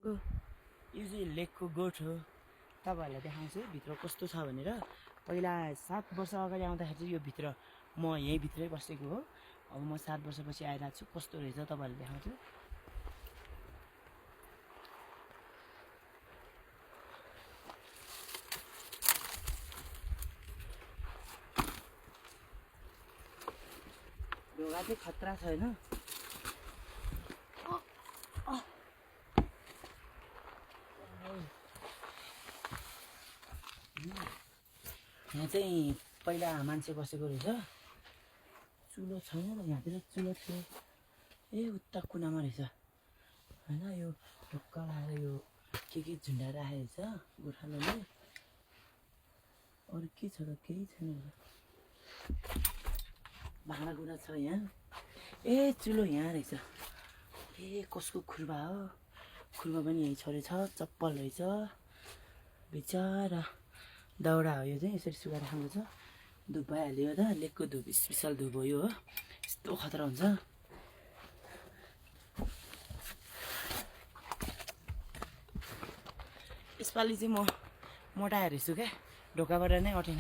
यो चाहिँ लेकको गोठ हो। तपाईँहरूलाई देखाउँछु भित्र कस्तो छ भनेर। पहिला 7 वर्ष अगाडि आउँदाखेरि चाहिँ यो भित्र म यहीँभित्रै बसेको हो। अब म 7 वर्षपछि आइरहेको छु। कस्तो रहेछ तपाईँहरूले देखाउँछु। ढोका चाहिँ खतरा छ होइन। यहाँ चाहिँ पहिला मान्छे बसेको रहेछ। चुलो छैन त यहाँतिर चुलो थियो। ए उता कुनामा रहेछ होइन। यो ढुक्का लगाएर यो के झुन्डाएर राखेको रहेछ गोर्खालीले। अरू के छ त केही छैन। भाँडाकुँडा छ यहाँ। ए चुलो यहाँ रहेछ। ए कसको खुर्बा हो। खुर्बा पनि यहीँ छोडेछ। चप्पल रहेछ बिचरा। दाउरा हो यो चाहिँ। यसरी सुकाएर खानुपर्छ। धुप भइहाल्यो त। लेकको धुप स्पेसल धुप हो यो हो। यस्तो खतरा हुन्छ। यसपालि चाहिँ म मोटाएर हेर्छु क्या। ढोकाबाट नै अटेन।